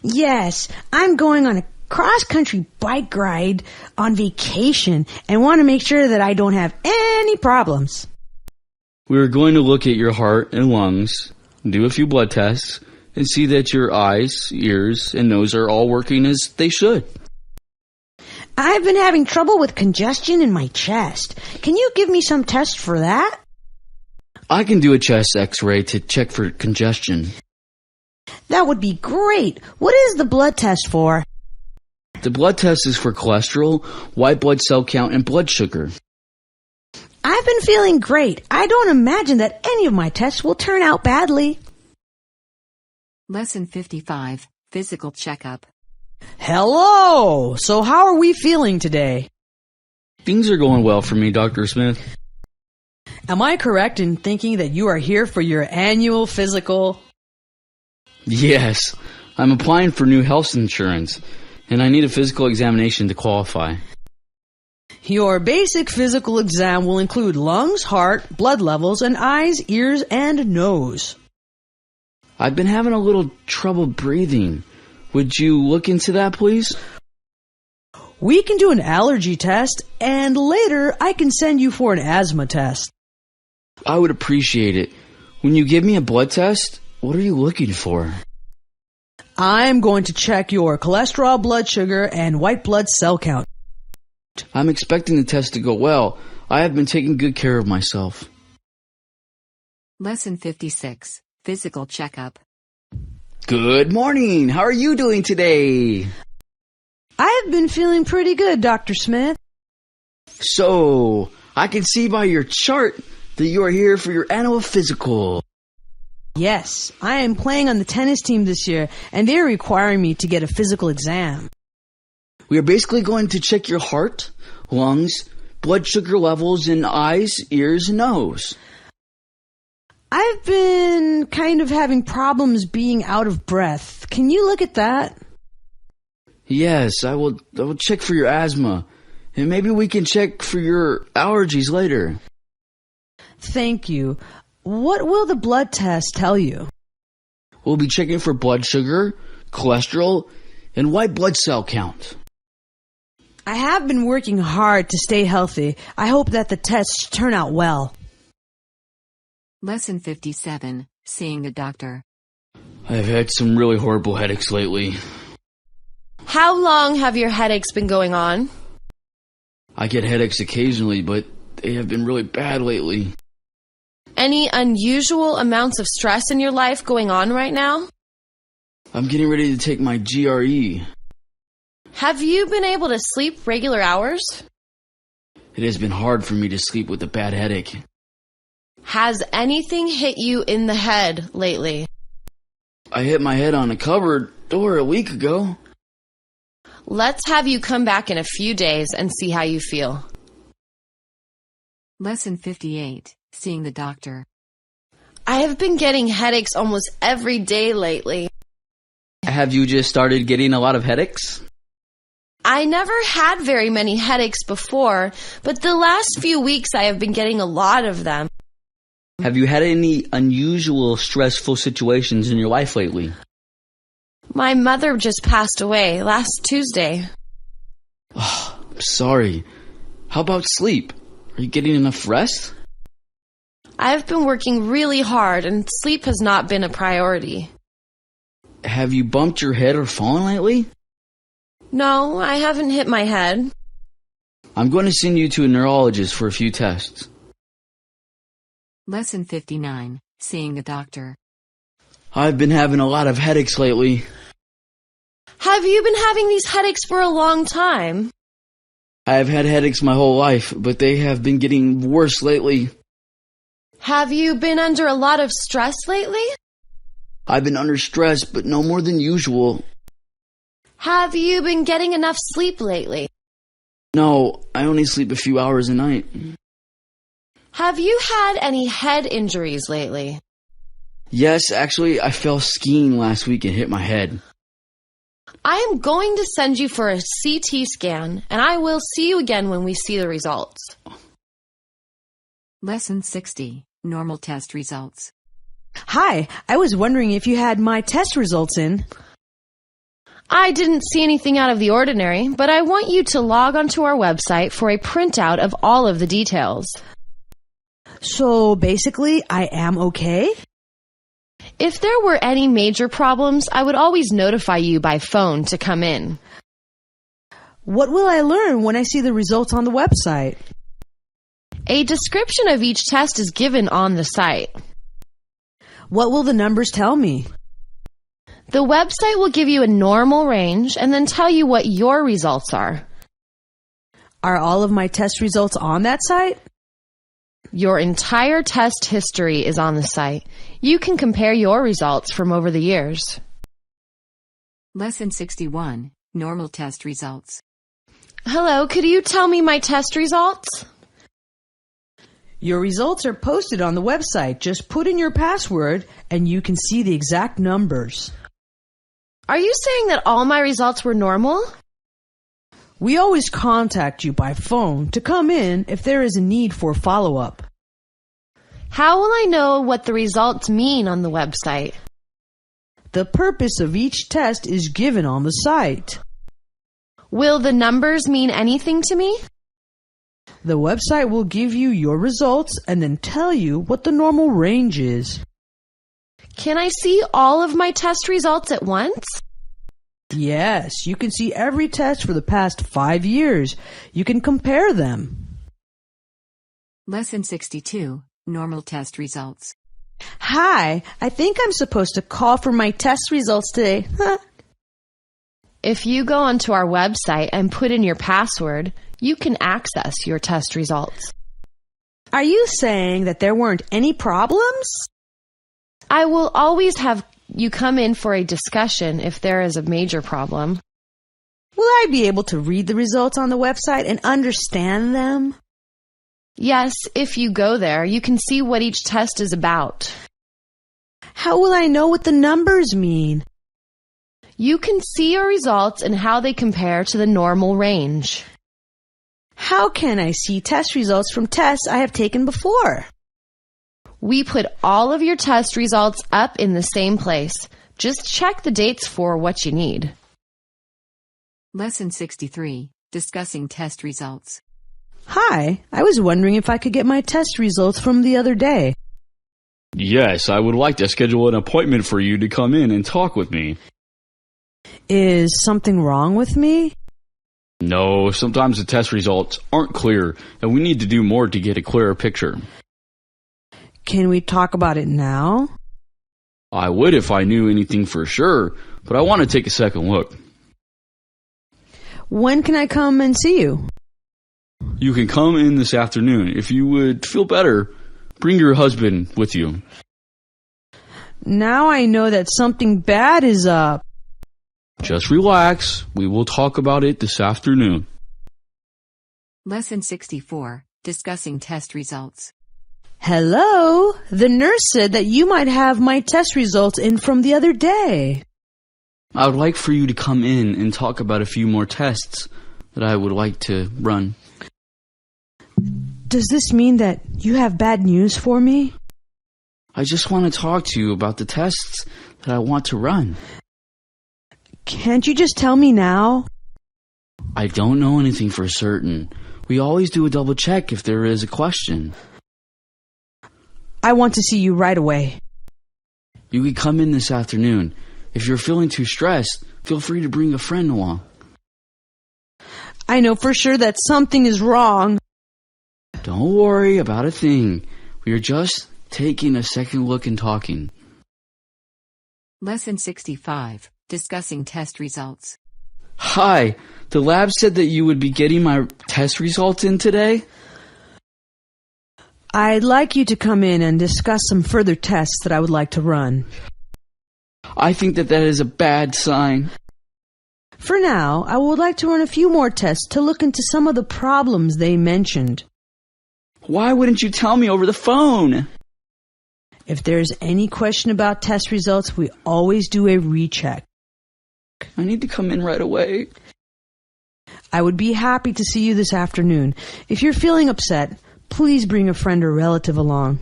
Yes, I'm going on a cross-country bike ride on vacation and want to make sure that I don't have any problems. We are going to look at your heart and lungs, do a few blood tests, and see that your eyes, ears, and nose are all working as they should. I've been having trouble with congestion in my chest. Can you give me some tests for that? I can do a chest x-ray to check for congestion. That would be great. What is the blood test for? The blood test is for cholesterol, white blood cell count, and blood sugar. I've been feeling great. I don't imagine that any of my tests will turn out badly. Lesson 55, physical checkup. Hello! So how are we feeling today? Things are going well for me, Dr. Smith. Am I correct in thinking that you are here for your annual physical? Yes, I'm applying for new health insurance, and I need a physical examination to qualify. Your basic physical exam will include lungs, heart, blood levels, and eyes, ears, and nose. I've been having a little trouble breathing. Would you look into that, please? We can do an allergy test, and later I can send you for an asthma test. I would appreciate it. When you give me a blood test, what are you looking for? I'm going to check your cholesterol, blood sugar, and white blood cell count. I'm expecting the test to go well. I have been taking good care of myself. Lesson 56, physical checkup. Good morning. How are you doing today? I've been feeling pretty good, Dr. Smith. So, I can see by your chart that you are here for your annual physical. Yes, I am playing on the tennis team this year, and they're requiring me to get a physical exam. We are basically going to check your heart, lungs, blood sugar levels, and eyes, ears, and nose. I've been kind of having problems being out of breath. Can you look at that? Yes, I will check for your asthma, and maybe we can check for your allergies later. Thank you. What will the blood test tell you? We'll be checking for blood sugar, cholesterol, and white blood cell count. I have been working hard to stay healthy. I hope that the tests turn out well. Lesson 57, seeing a doctor. I've had some really horrible headaches lately. How long have your headaches been going on? I get headaches occasionally, but they have been really bad lately. Any unusual amounts of stress in your life going on right now? I'm getting ready to take my GRE. Have you been able to sleep regular hours? It has been hard for me to sleep with a bad headache. Has anything hit you in the head lately? I hit my head on a cupboard door a week ago. Let's have you come back in a few days and see how you feel. Lesson 58, Seeing the Doctor. I have been getting headaches almost every day lately. Have you just started getting a lot of headaches? I never had very many headaches before, but the last few weeks I have been getting a lot of them. Have you had any unusual, stressful situations in your life lately? My mother just passed away last Tuesday. Oh, I'm sorry. How about sleep? Are you getting enough rest? I've been working really hard and sleep has not been a priority. Have you bumped your head or fallen lately? No, I haven't hit my head. I'm going to send you to a neurologist for a few tests. Lesson 59, Seeing the Doctor. I've been having a lot of headaches lately. Have you been having these headaches for a long time? I have had headaches my whole life, but they have been getting worse lately. Have you been under a lot of stress lately? I've been under stress, but no more than usual. Have you been getting enough sleep lately? No, I only sleep a few hours a night. Have you had any head injuries lately? Yes, actually, I fell skiing last week and hit my head. I am going to send you for a CT scan, and I will see you again when we see the results. Lesson 60, Normal Test Results. Hi, I was wondering if you had my test results in. I didn't see anything out of the ordinary, but I want you to log onto our website for a printout of all of the details. So basically, I am okay? If there were any major problems, I would always notify you by phone to come in. What will I learn when I see the results on the website? A description of each test is given on the site. What will the numbers tell me? The website will give you a normal range and then tell you what your results are. Are all of my test results on that site? Your entire test history is on the site. You can compare your results from over the years. Lesson 61, Normal Test Results. Hello, could you tell me my test results? Your results are posted on the website. Just put in your password and you can see the exact numbers. Are you saying that all my results were normal? We always contact you by phone to come in if there is a need for follow-up. How will I know what the results mean on the website? The purpose of each test is given on the site. Will the numbers mean anything to me? The website will give you your results and then tell you what the normal range is. Can I see all of my test results at once? Yes, you can see every test for the past 5 years. You can compare them. Lesson 62, Normal Test Results. Hi, I think I'm supposed to call for my test results today. If you go onto our website and put in your password, you can access your test results. Are you saying that there weren't any problems? I will always have you come in for a discussion if there is a major problem. Will I be able to read the results on the website and understand them? Yes, if you go there, you can see what each test is about. How will I know what the numbers mean? You can see your results and how they compare to the normal range. How can I see test results from tests I have taken before? We put all of your test results up in the same place. Just check the dates for what you need. Lesson 63, Discussing Test Results. Hi, I was wondering if I could get my test results from the other day. Yes, I would like to schedule an appointment for you to come in and talk with me. Is something wrong with me? No, sometimes the test results aren't clear, and we need to do more to get a clearer picture. Can we talk about it now? I would if I knew anything for sure, but I want to take a second look. When can I come and see you? You can come in this afternoon. If you would feel better, Bring your husband with you. Now I know that something bad is up. Just relax. We will talk about it this afternoon. Lesson 64, discussing test results. Hello? The nurse said that you might have my test results in from the other day. I would like for you to come in and talk about a few more tests that I would like to run. Does this mean that you have bad news for me? I just want to talk to you about the tests that I want to run. Can't you just tell me now? I don't know anything for certain. We always do a double check if there is a question. I want to see you right away. You could come in this afternoon. If you're feeling too stressed, feel free to bring a friend along. I know for sure that something is wrong. Don't worry about a thing. We are just taking a second look and talking. Lesson 65, discussing test results. Hi, the lab said that you would be getting my test results in today? I'd like you to come in and discuss some further tests that I would like to run. I think that is a bad sign. For now, I would like to run a few more tests to look into some of the problems they mentioned. Why wouldn't you tell me over the phone? If there's any question about test results, we always do a recheck. I need to come in right away. I would be happy to see you this afternoon. If you're feeling upset, please bring a friend or relative along.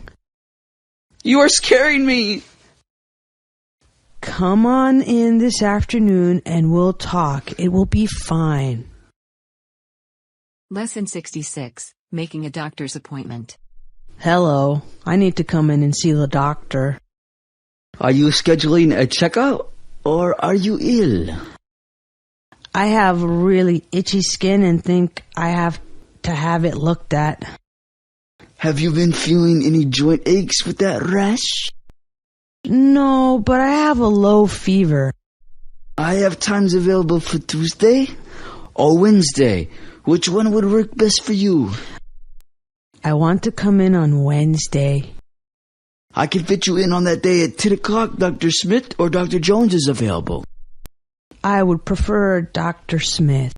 You are scaring me. Come on in this afternoon and we'll talk. It will be fine. Lesson 66, making a doctor's appointment. Hello. I need to come in and see the doctor. Are you scheduling a checkup or are you ill? I have really itchy skin and think I have to have it looked at. Have you been feeling any joint aches with that rash? No, but I have a low fever. I have times available for Tuesday or Wednesday. Which one would work best for you? I want to come in on Wednesday. I can fit you in on that day at 10 o'clock. Dr. Smith or Dr. Jones is available. I would prefer Dr. Smith.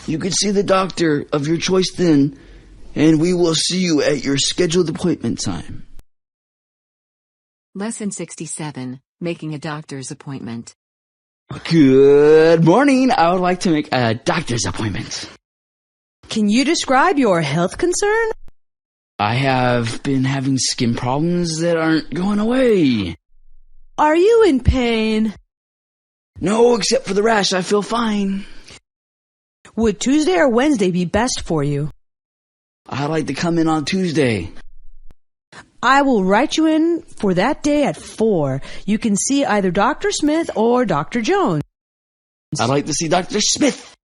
You can see the doctor of your choice then, and we will see you at your scheduled appointment time. Lesson 67, making a doctor's appointment. Good morning. I would like to make a doctor's appointment. Can you describe your health concern? I have been having skin problems that aren't going away. Are you in pain? No, except for the rash. I feel fine. Would Tuesday or Wednesday be best for you? I'd like to come in on Tuesday. I will write you in for that day at 4. You can see either Dr. Smith or Dr. Jones. I'd like to see Dr. Smith.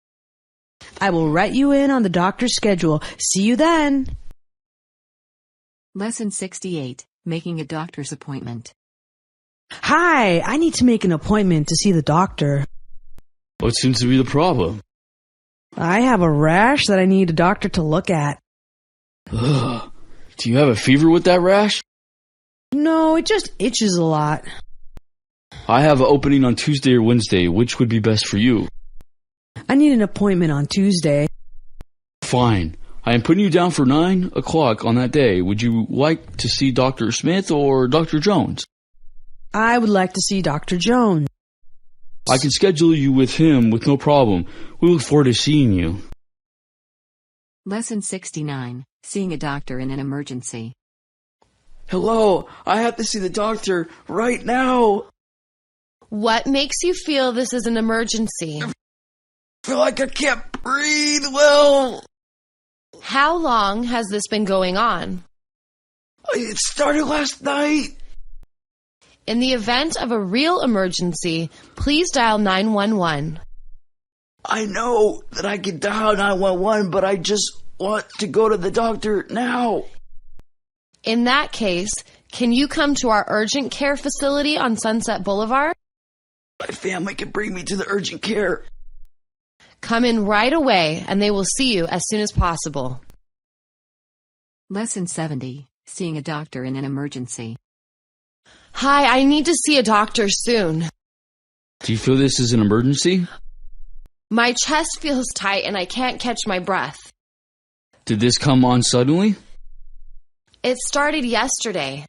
I will write you in on the doctor's schedule. See you then. Lesson 68, making a doctor's appointment. Hi, I need to make an appointment to see the doctor. What seems to be the problem? I have a rash that I need a doctor to look at. Ugh. Do you have a fever with that rash? No, it just itches a lot. I have an opening on Tuesday or Wednesday. Which would be best for you? I need an appointment on Tuesday. Fine. I am putting you down for 9 o'clock on that day. Would you like to see Dr. Smith or Dr. Jones? I would like to see Dr. Jones. I can schedule you with him with no problem. We look forward to seeing you. Lesson 69, seeing a doctor in an emergency. Hello, I have to see the doctor right now. What makes you feel this is an emergency? I feel like I can't breathe well. How long has this been going on? It started last night. In the event of a real emergency, please dial 911. I know that I can dial 911, but I just want to go to the doctor now. In that case, can you come to our urgent care facility on Sunset Boulevard? My family can bring me to the urgent care. Come in right away, and they will see you as soon as possible. Lesson 70, seeing a doctor in an emergency. Hi, I need to see a doctor soon. Do you feel this is an emergency? My chest feels tight and I can't catch my breath. Did this come on suddenly? It started yesterday.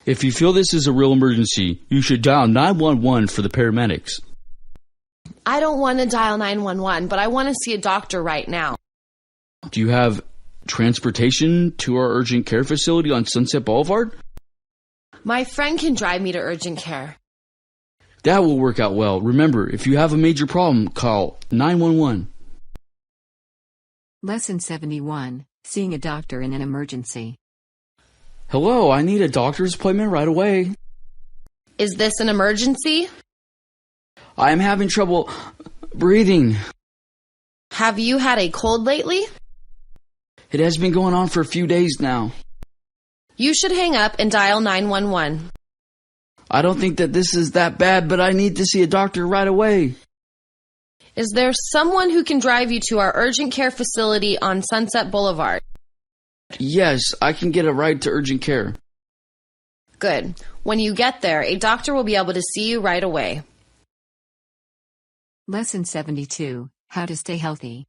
If you feel this is a real emergency, you should dial 911 for the paramedics. I don't want to dial 911, but I want to see a doctor right now. Do you have transportation to our urgent care facility on Sunset Boulevard? My friend can drive me to urgent care. That will work out well. Remember, if you have a major problem, call 911. Lesson 71, seeing a doctor in an emergency. Hello, I need a doctor's appointment right away. Is this an emergency? I am having trouble breathing. Have you had a cold lately? It has been going on for a few days now. You should hang up and dial 911. I don't think that this is that bad, but I need to see a doctor right away. Is there someone who can drive you to our urgent care facility on Sunset Boulevard? Yes, I can get a ride to urgent care. Good. When you get there, a doctor will be able to see you right away. Lesson 72, how to stay healthy.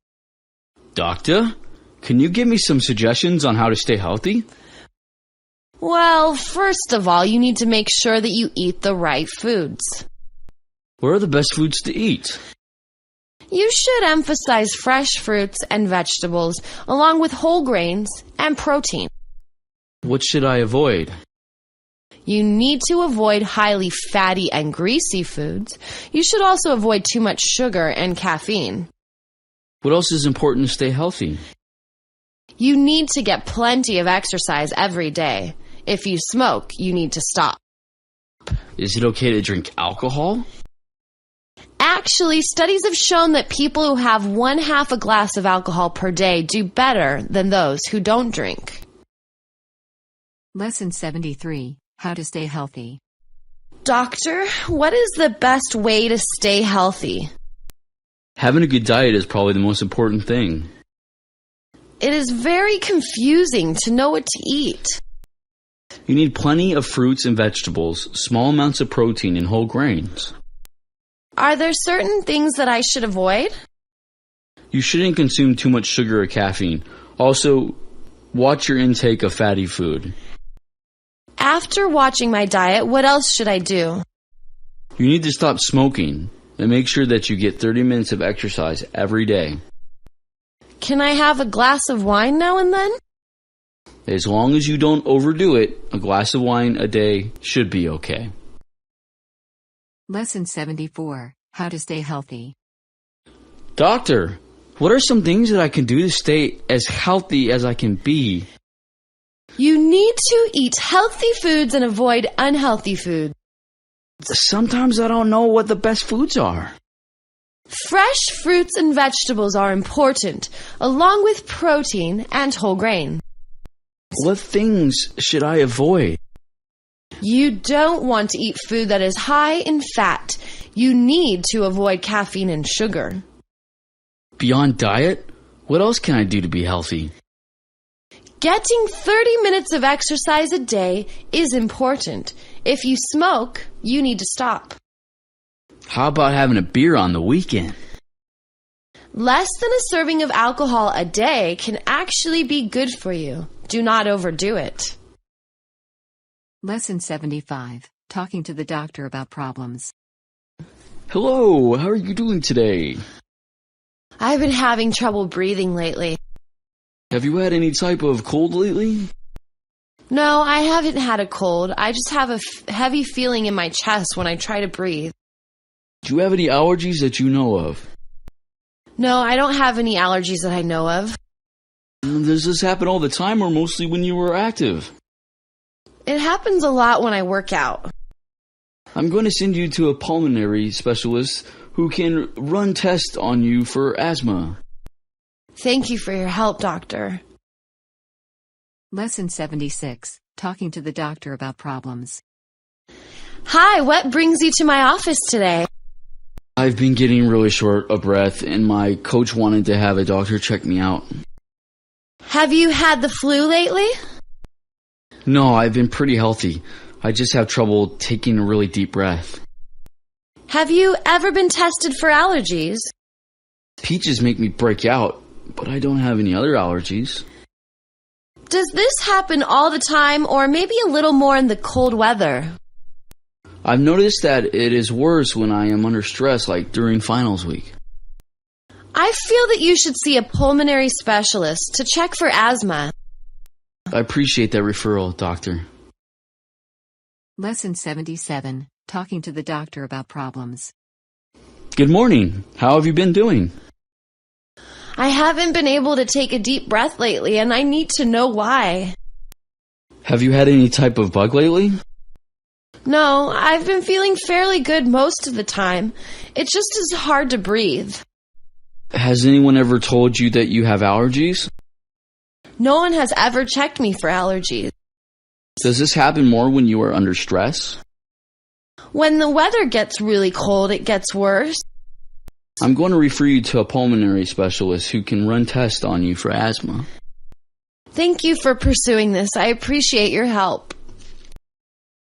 Doctor, can you give me some suggestions on how to stay healthy? Well, first of all, you need to make sure that you eat the right foods. What are the best foods to eat? You should emphasize fresh fruits and vegetables, along with whole grains and protein. What should I avoid? You need to avoid highly fatty and greasy foods. You should also avoid too much sugar and caffeine. What else is important to stay healthy? You need to get plenty of exercise every day. If you smoke, you need to stop. Is it okay to drink alcohol? Actually, studies have shown that people who have 1/2 a glass of alcohol per day do better than those who don't drink. Lesson 73, how to stay healthy. Doctor, what is the best way to stay healthy? Having a good diet is probably the most important thing. It is very confusing to know what to eat. You need plenty of fruits and vegetables, small amounts of protein and whole grains. Are there certain things that I should avoid? You shouldn't consume too much sugar or caffeine. Also, watch your intake of fatty food. After watching my diet, what else should I do? You need to stop smoking and make sure that you get 30 minutes of exercise every day. Can I have a glass of wine now and then? As long as you don't overdo it, a glass of wine a day should be okay. Lesson 74, how to stay healthy. Doctor, what are some things that I can do to stay as healthy as I can be? You need to eat healthy foods and avoid unhealthy foods. Sometimes I don't know what the best foods are. Fresh fruits and vegetables are important, along with protein and whole grain. What things should I avoid? You don't want to eat food that is high in fat. You need to avoid caffeine and sugar. Beyond diet, what else can I do to be healthy? Getting 30 minutes of exercise a day is important. If you smoke, you need to stop. How about having a beer on the weekend? Less than a serving of alcohol a day can actually be good for you. Do not overdo it. Lesson 75, talking to the doctor about problems. Hello, how are you doing today? I've been having trouble breathing lately. Have you had any type of cold lately? No, I haven't had a cold. I just have a heavy feeling in my chest when I try to breathe. Do you have any allergies that you know of? No, I don't have any allergies that I know of. Does this happen all the time or mostly when you were active? It happens a lot when I work out. I'm going to send you to a pulmonary specialist who can run tests on you for asthma. Thank you for your help, doctor. Lesson 76, talking to the doctor about problems. Hi, what brings you to my office today? I've been getting really short of breath and my coach wanted to have a doctor check me out. Have you had the flu lately? No, I've been pretty healthy. I just have trouble taking a really deep breath. Have you ever been tested for allergies? Peaches make me break out, but I don't have any other allergies. Does this happen all the time, or maybe a little more in the cold weather? I've noticed that it is worse when I am under stress, like during finals week. I feel that you should see a pulmonary specialist to check for asthma. I appreciate that referral, doctor. Lesson 77, talking to the doctor about problems. Good morning. How have you been doing? I haven't been able to take a deep breath lately, and I need to know why. Have you had any type of bug lately? No, I've been feeling fairly good most of the time. It just is hard to breathe. Has anyone ever told you that you have allergies? No one has ever checked me for allergies. Does this happen more when you are under stress? When the weather gets really cold, it gets worse. I'm going to refer you to a pulmonary specialist who can run tests on you for asthma. Thank you for pursuing this. I appreciate your help.